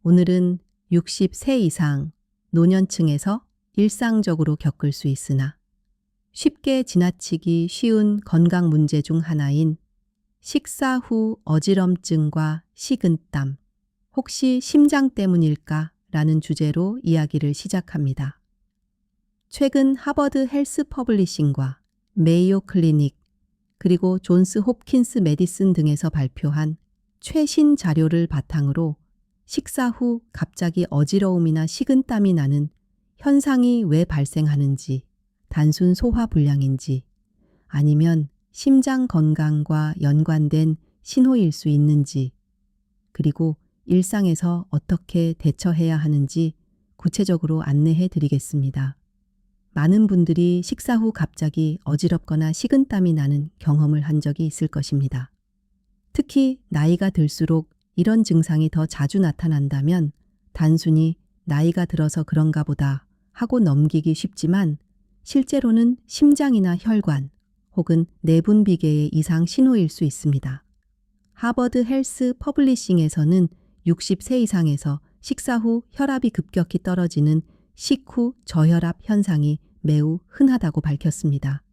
오늘은 60세 이상 노년층에서 일상적으로 겪을 수 있으나 쉽게 지나치기 쉬운 건강 문제 중 하나인 식사 후 어지럼증과 식은땀, 혹시 심장 때문일까? 라는 주제로 이야기를 시작합니다. 최근 하버드 헬스 퍼블리싱과 메이오 클리닉, 그리고 존스 홉킨스 메디슨 등에서 발표한 최신 자료를 바탕으로 식사 후 갑자기 어지러움이나 식은땀이 나는 현상이 왜 발생하는지, 단순 소화불량인지, 아니면 심장 건강과 연관된 신호일 수 있는지, 그리고 일상에서 어떻게 대처해야 하는지 구체적으로 안내해 드리겠습니다. 많은 분들이 식사 후 갑자기 어지럽거나 식은땀이 나는 경험을 한 적이 있을 것입니다. 특히 나이가 들수록 이런 증상이 더 자주 나타난다면 단순히 나이가 들어서 그런가 보다 하고 넘기기 쉽지만, 실제로는 심장이나 혈관 혹은 내분비계의 이상 신호일 수 있습니다. 하버드 헬스 퍼블리싱에서는 60세 이상에서 식사 후 혈압이 급격히 떨어지는 식후 저혈압 현상이 매우 흔하다고 밝혔습니다.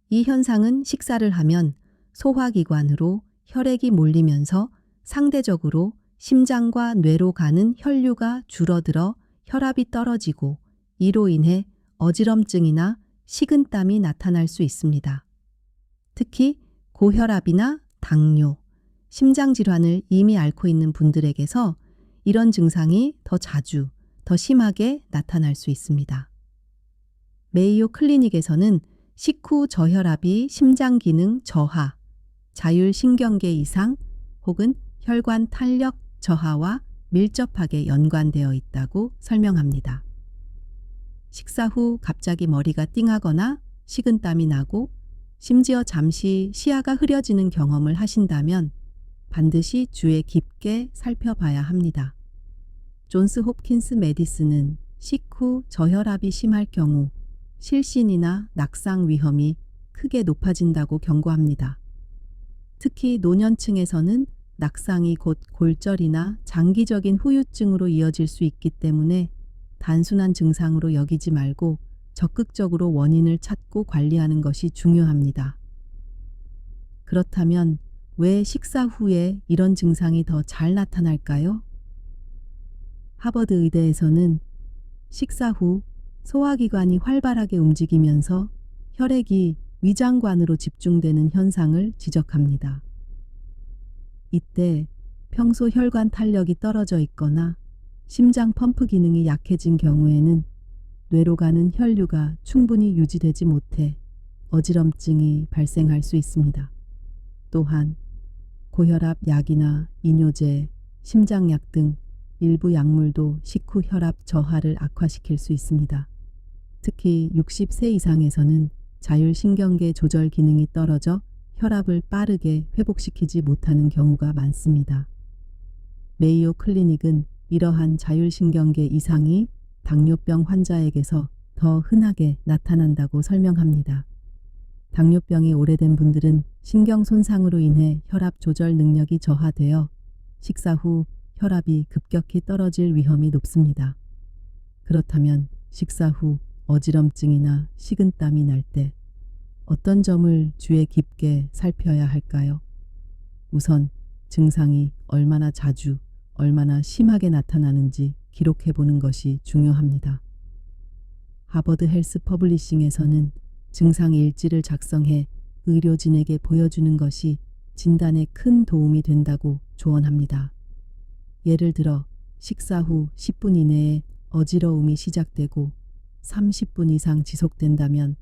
이 현상은 식사를 하면 소화기관으로 혈액이 몰리면서 상대적으로 심장과 뇌로 가는 혈류가 줄어들어 혈압이 떨어지고, 이로 인해 어지럼증이나 식은땀이 나타날 수 있습니다. 특히 고혈압이나 당뇨, 심장질환을 이미 앓고 있는 분들에게서 이런 증상이 더 자주, 더 심하게 나타날 수 있습니다. 메이오 클리닉에서는 식후 저혈압이 심장 기능 저하, 자율신경계 이상 혹은 혈관 탄력 저하와 밀접하게 연관되어 있다고 설명합니다. 식사 후 갑자기 머리가 띵하거나 식은땀이 나고 심지어 잠시 시야가 흐려지는 경험을 하신다면 반드시 주의 깊게 살펴봐야 합니다. 존스 홉킨스 메디슨은 식후 저혈압이 심할 경우 실신이나 낙상 위험이 크게 높아진다고 경고합니다. 특히 노년층에서는 낙상이 곧 골절이나 장기적인 후유증으로 이어질 수 있기 때문에 단순한 증상으로 여기지 말고 적극적으로 원인을 찾고 관리하는 것이 중요합니다. 그렇다면 왜 식사 후에 이런 증상이 더 잘 나타날까요? 하버드 의대에서는 식사 후 소화기관이 활발하게 움직이면서 혈액이 위장관으로 집중되는 현상을 지적합니다. 이때 평소 혈관 탄력이 떨어져 있거나 심장 펌프 기능이 약해진 경우에는 뇌로 가는 혈류가 충분히 유지되지 못해 어지럼증이 발생할 수 있습니다. 또한 고혈압 약이나 이뇨제, 심장약 등 일부 약물도 식후 혈압 저하를 악화시킬 수 있습니다. 특히 60세 이상에서는 자율신경계 조절 기능이 떨어져 혈압을 빠르게 회복시키지 못하는 경우가 많습니다. 메이오 클리닉은 이러한 자율신경계 이상이 당뇨병 환자에게서 더 흔하게 나타난다고 설명합니다. 당뇨병이 오래된 분들은 신경 손상으로 인해 혈압 조절 능력이 저하되어 식사 후 혈압이 급격히 떨어질 위험이 높습니다. 그렇다면 식사 후 어지럼증이나 식은땀이 날 때 어떤 점을 주의 깊게 살펴야 할까요? 우선 증상이 얼마나 자주, 얼마나 심하게 나타나는지 기록해 보는 것이 중요합니다. 하버드 헬스 퍼블리싱에서는 증상 일지를 작성해 의료진에게 보여주는 것이 진단에 큰 도움이 된다고 조언합니다. 예를 들어 식사 후 10분 이내에 어지러움이 시작되고 30분 이상 지속된다면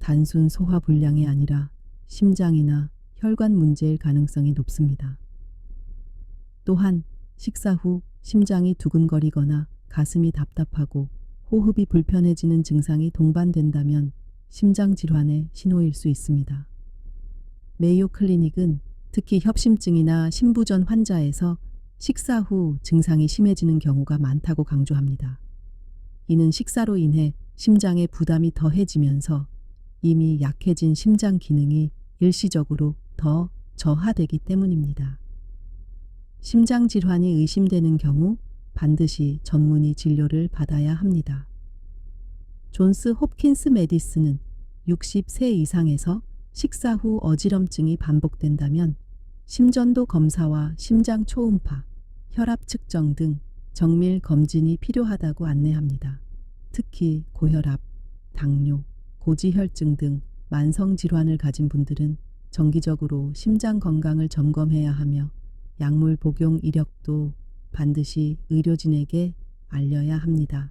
단순 소화불량이 아니라 심장이나 혈관 문제일 가능성이 높습니다. 또한 식사 후 심장이 두근거리거나 가슴이 답답하고 호흡이 불편해지는 증상이 동반된다면 심장 질환의 신호일 수 있습니다. 메이오 클리닉은 특히 협심증이나 심부전 환자에서 식사 후 증상이 심해지는 경우가 많다고 강조합니다. 이는 식사로 인해 심장에 부담이 더해지면서 이미 약해진 심장 기능이 일시적으로 더 저하되기 때문입니다. 심장 질환이 의심되는 경우 반드시 전문의 진료를 받아야 합니다. 존스 홉킨스 메디슨은 60세 이상에서 식사 후 어지럼증이 반복된다면 심전도 검사와 심장 초음파, 혈압 측정 등 정밀 검진이 필요하다고 안내합니다. 특히 고혈압, 당뇨, 고지혈증 등 만성 질환을 가진 분들은 정기적으로 심장 건강을 점검해야 하며 약물 복용 이력도 반드시 의료진에게 알려야 합니다.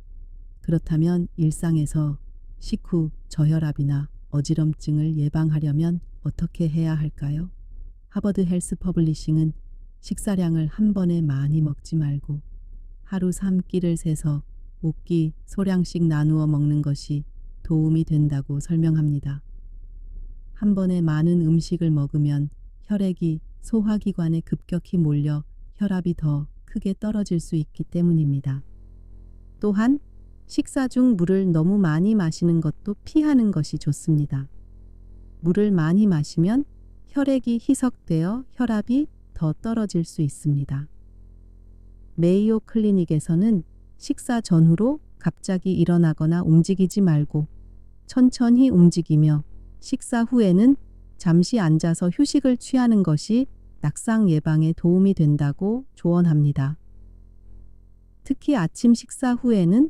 그렇다면 일상에서 식후 저혈압이나 어지럼증을 예방하려면 어떻게 해야 할까요? 하버드 헬스 퍼블리싱은 식사량을 한 번에 많이 먹지 말고 하루 3끼를 세서 5끼 소량씩 나누어 먹는 것이 도움이 된다고 설명합니다. 한 번에 많은 음식을 먹으면 혈액이 소화기관에 급격히 몰려 혈압이 더 크게 떨어질 수 있기 때문입니다. 또한 식사 중 물을 너무 많이 마시는 것도 피하는 것이 좋습니다. 물을 많이 마시면 혈액이 희석되어 혈압이 더 떨어질 수 있습니다. 메이오 클리닉에서는 식사 전후로 갑자기 일어나거나 움직이지 말고 천천히 움직이며 식사 후에는 잠시 앉아서 휴식을 취하는 것이 낙상 예방에 도움이 된다고 조언합니다. 특히 아침 식사 후에는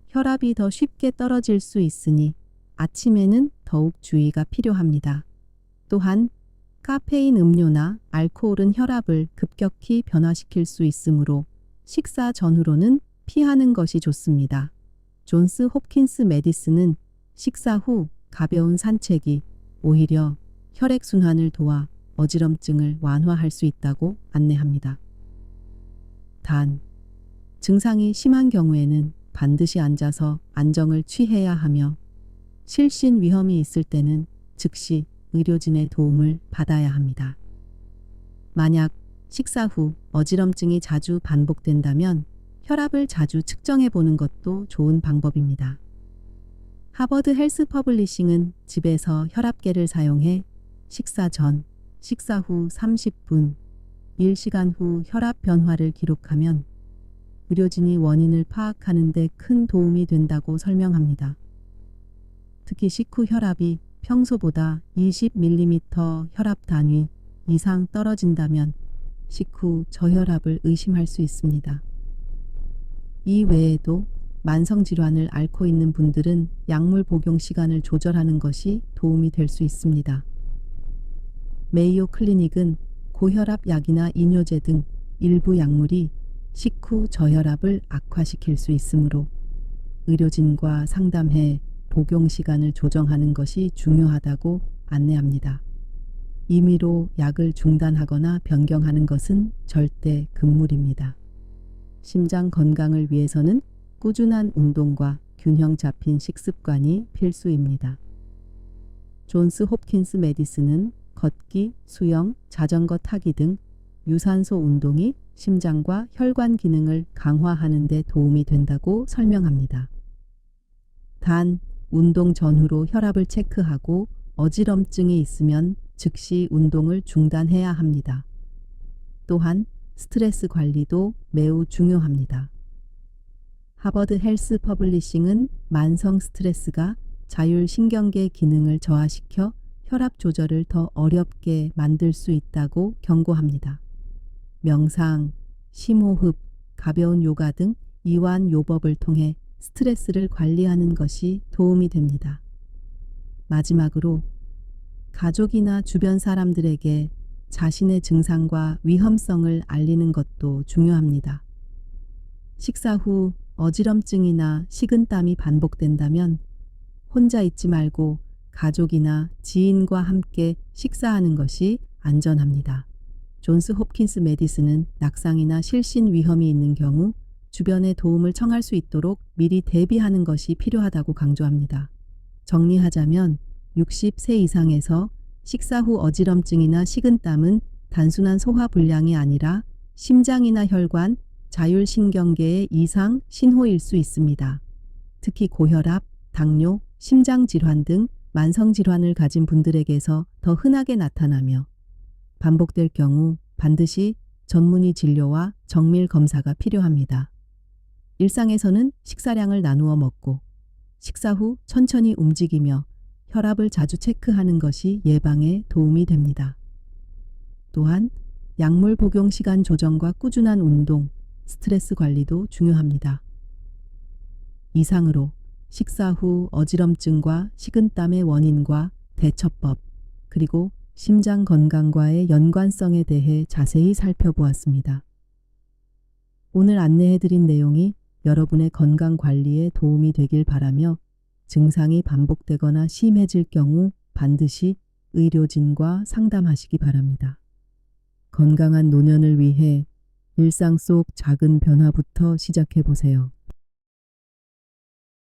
혈압이 더 쉽게 떨어질 수 있으니 아침에는 더욱 주의가 필요합니다. 또한 카페인 음료나 알코올은 혈압을 급격히 변화시킬 수 있으므로 식사 전후로는 피하는 것이 좋습니다. 존스 홉킨스 메디슨은 식사 후 가벼운 산책이 오히려 혈액순환을 도와 어지럼증을 완화할 수 있다고 안내합니다. 단, 증상이 심한 경우에는 반드시 앉아서 안정을 취해야 하며 실신 위험이 있을 때는 즉시 의료진의 도움을 받아야 합니다. 만약 식사 후 어지럼증이 자주 반복된다면 혈압을 자주 측정해 보는 것도 좋은 방법입니다. 하버드 헬스 퍼블리싱은 집에서 혈압계를 사용해 식사 전, 식사 후 30분, 1시간 후 혈압 변화를 기록하면 의료진이 원인을 파악하는 데 큰 도움이 된다고 설명합니다. 특히 식후 혈압이 평소보다 20mm 혈압 단위 이상 떨어진다면 식후 저혈압을 의심할 수 있습니다. 이 외에도 만성 질환을 앓고 있는 분들은 약물 복용 시간을 조절하는 것이 도움이 될 수 있습니다. 메이오 클리닉은 고혈압 약이나 이뇨제 등 일부 약물이 식후 저혈압을 악화시킬 수 있으므로 의료진과 상담해 복용 시간을 조정하는 것이 중요하다고 안내합니다. 임의로 약을 중단하거나 변경하는 것은 절대 금물입니다. 심장 건강을 위해서는 꾸준한 운동과 균형 잡힌 식습관이 필수입니다. 존스 홉킨스 메디슨은 걷기, 수영, 자전거 타기 등 유산소 운동이 심장과 혈관 기능을 강화하는 데 도움이 된다고 설명합니다. 단, 운동 전후로 혈압을 체크하고 어지럼증이 있으면 즉시 운동을 중단해야 합니다. 또한 스트레스 관리도 매우 중요합니다. 하버드 헬스 퍼블리싱은 만성 스트레스가 자율신경계 기능을 저하시켜 혈압 조절을 더 어렵게 만들 수 있다고 경고합니다. 명상, 심호흡, 가벼운 요가 등 이완 요법을 통해 스트레스를 관리하는 것이 도움이 됩니다. 마지막으로 가족이나 주변 사람들에게 자신의 증상과 위험성을 알리는 것도 중요합니다. 식사 후 어지럼증이나 식은땀이 반복된다면 혼자 있지 말고 가족이나 지인과 함께 식사하는 것이 안전합니다. 존스 홉킨스 메디슨은 낙상이나 실신 위험이 있는 경우 주변의 도움을 청할 수 있도록 미리 대비하는 것이 필요하다고 강조합니다. 정리하자면 60세 이상에서 식사 후 어지럼증이나 식은땀은 단순한 소화불량이 아니라 심장이나 혈관, 자율신경계의 이상 신호일 수 있습니다. 특히 고혈압, 당뇨, 심장질환 등 만성질환을 가진 분들에게서 더 흔하게 나타나며 반복될 경우 반드시 전문의 진료와 정밀 검사가 필요합니다. 일상에서는 식사량을 나누어 먹고 식사 후 천천히 움직이며 혈압을 자주 체크하는 것이 예방에 도움이 됩니다. 또한 약물 복용 시간 조정과 꾸준한 운동, 스트레스 관리도 중요합니다. 이상으로 식사 후 어지럼증과 식은땀의 원인과 대처법, 그리고 심장 건강과의 연관성에 대해 자세히 살펴보았습니다. 오늘 안내해드린 내용이 여러분의 건강 관리에 도움이 되길 바라며 증상이 반복되거나 심해질 경우 반드시 의료진과 상담하시기 바랍니다. 건강한 노년을 위해 일상 속 작은 변화부터 시작해 보세요.